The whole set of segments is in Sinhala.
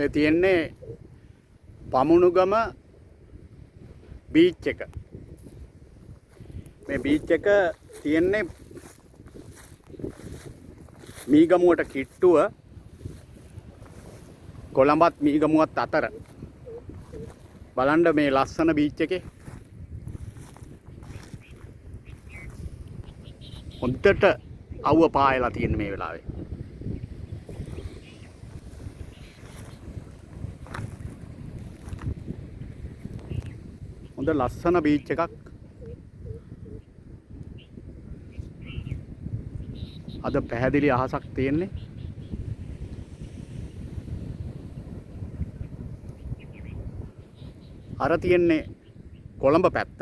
මේ තියෙන්නේ පමුණුගම බීච් එක. මේ බීච් එක තියෙන්නේ මීගමුවට කිට්ටුව කොළඹත් මීගමුවත් අතර. බලන්න මේ ලස්සන බීච් එකේ හොඳට අවුව පායලා තියෙන මේ වෙලාවේ. හොඳ ලස්සන බීච් එකක්. අද පැහැදිලි අහසක් තියෙන්නේ. අර තියෙන්නේ කොළඹ පැත්ත.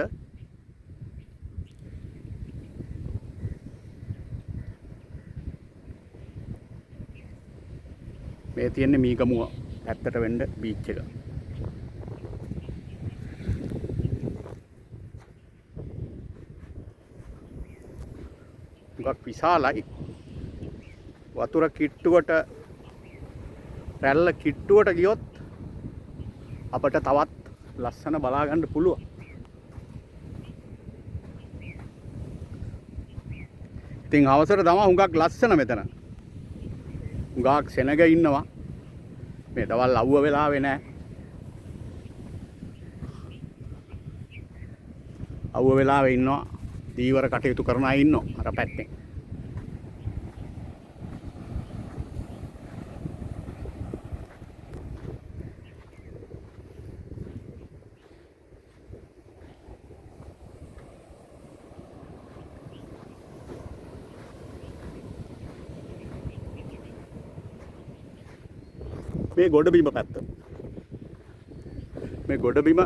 මේ තියෙන්නේ මීගමුව පැත්තට වෙන්න බීච් එක. ගොඩක් විශාලයි. වතුර කිට්ටුවට රැල්ල කිට්ටුවට ගියොත් අපට තවත් ලස්සන බලා ගන්න පුළුවන්. ඉතින් අවසර තමයි හුඟක් ලස්සන මෙතන. හුඟක් සෙනග ඉන්නවා. මේ දවල් අවුව වෙලාවේ නෑ. අවුව වෙලාවේ ඉන්නවා. දීවර කටයුතු කරන අය ඉන්නවා අර පැත්තේ. මේ ගොඩබිම පැත්ත. මේ ගොඩබිම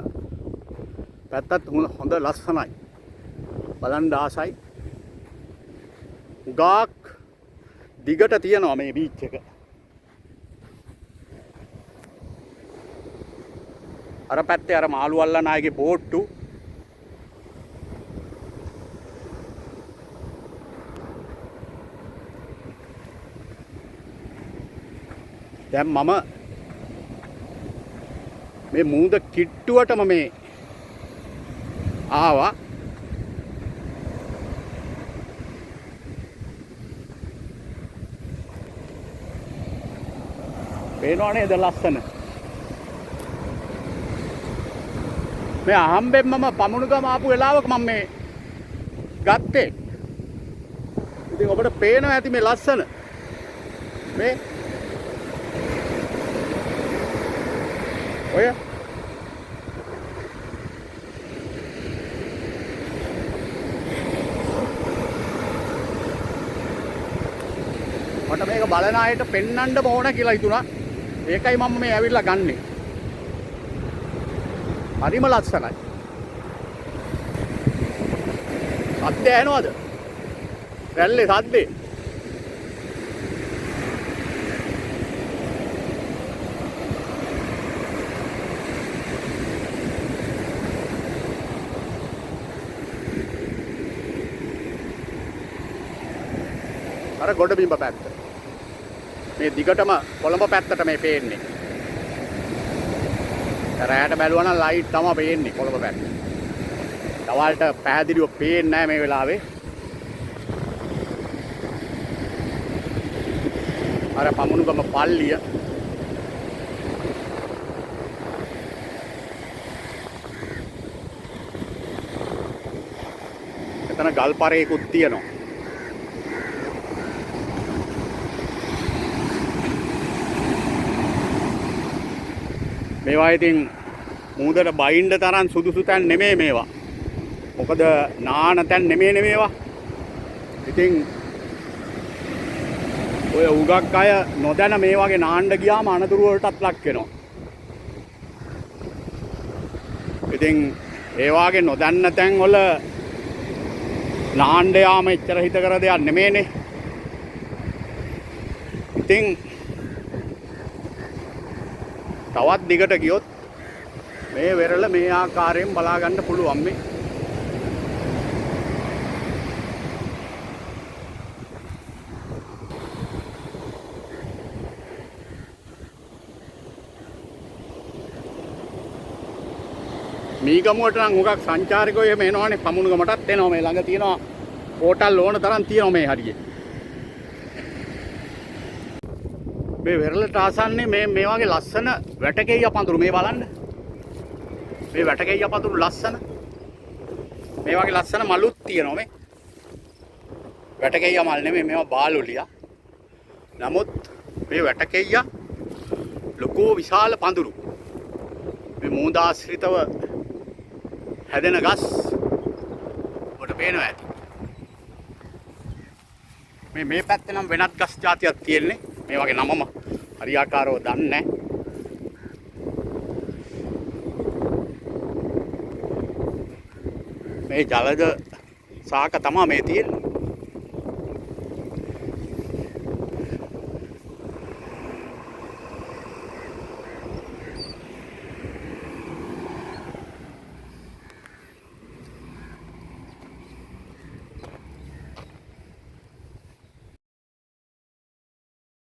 පැත්තත් හොඳ ලස්සනයි. බලන්න ආසයි. උගාක් දිගට තියෙනවා මේ බීච් එක. අර පැත්තේ අර මාළු අල්ලන අයගේ බෝට්ටු. දැන් මම මේ මූද කිට්ටුවටම මේ ආවා. පේනව නේද ලස්සන? මේ අහම්බෙන් මම පමුණුගම ආපු වෙලාවක මම මේ ගත්තේ. ඉතින් ඔබට පේනවා ඇති මේ ලස්සන. මේ ඔය මට මේක බලන අයට පෙන්වන්න ඕන කියලා හිතුණා. ඒකයි මම මේ ඇවිල්ලා ගන්නෙ. හරිම ලස්සනයි. සද්ද ඇහෙනවද? රැල්ලේ සද්දේ. අර ගොඩබිම පැත්ත. මේ දිගටම කොළඹ පැත්තට මේ පේන්නේ. රැයට බැලුවා නම් ලයිට් තමයි පේන්නේ කොළඹ පැත්ත. දවල්ට පැහැදිලිව පේන්නේ නැහැ මේ වෙලාවේ. අර පමුණුගම පල්ලිය. එතන ගල්පරේකුත් තියෙනවා. මේවා ඉතින් මූදට බයින්ඩ තරම් සුදුසු තැන් නෙමේ මේවා. මොකද නාන තැන් නෙමේ මේවා. ඉතින් ඔය උගක් අය නොදැන මේ වගේ නාන්න ගියාම අනතුරු වලටත් ලක් වෙනවා. ඉතින් ඒ වාගේ නොදන්න තැන් වල නාන්න යාම එච්චර හිතකර දෙයක් නෙමේනේ. ඉතින් තවත් දිගට ගියොත් මේ වෙරළ මේ ආකාරයෙන් බලා ගන්න පුළුවන් මේ. මීගමුවට නම් හුඟක් සංචාරකයෝ එහෙම එනවනේ. පමුණුගමටත් එනවා. මේ ළඟ තියෙනවා හෝටල් ඕන තරම් තියෙනවා මේ හරියේ. මේ වෙරළට ආසන්නේ මේ වගේ ලස්සන වැටකෙయ్య පඳුරු මේ බලන්න. මේ වැටකෙయ్య පඳුරු ලස්සන. මේ වගේ ලස්සන මලුත් තියෙනවා මේ. වැටකෙయ్య මල් නෙමෙයි මේවා බාලුලියා. නමුත් මේ වැටකෙయ్య ලොකෝ විශාල පඳුරු. මේ මූද ආශ්‍රිතව හැදෙන ගස් ඔබට පේනවා ඇති. මේ පැත්තේ නම් වෙනත් ගස් జాතියක් තියෙන්නේ. මේ වගේ නමම හරියාකාරව දන්නේ නැහැ. මේ ජලද සාක තමයි මේ තියෙන්නේ.